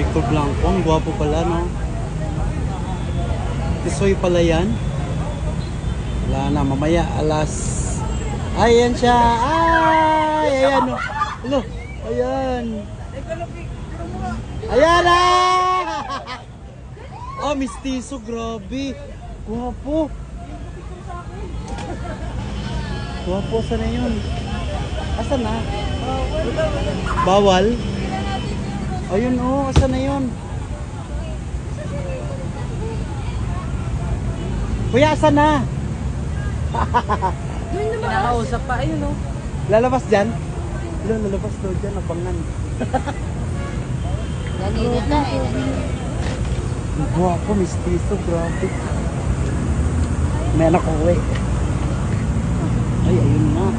Hector Blanco, ang gwapo pala, no? Tisoy pala yan. Wala na, mamaya alas... Ayan siya! Ay! Ayan, no? Hello! Ayan! Ayan na! Oh, mistiso, grabe! Gwapo! Gwapo, saan na yun? Asan na? Bawal? Ayun, oh, asan na yun? Kuya, asan na? Kinakausap pa, ayun o. Lalabas dyan? Lalabas daw dyan, abangan. Nanina na eh. Ang gwapo, mistiso, grabe. May anak ko, eh. Ay, ayun na.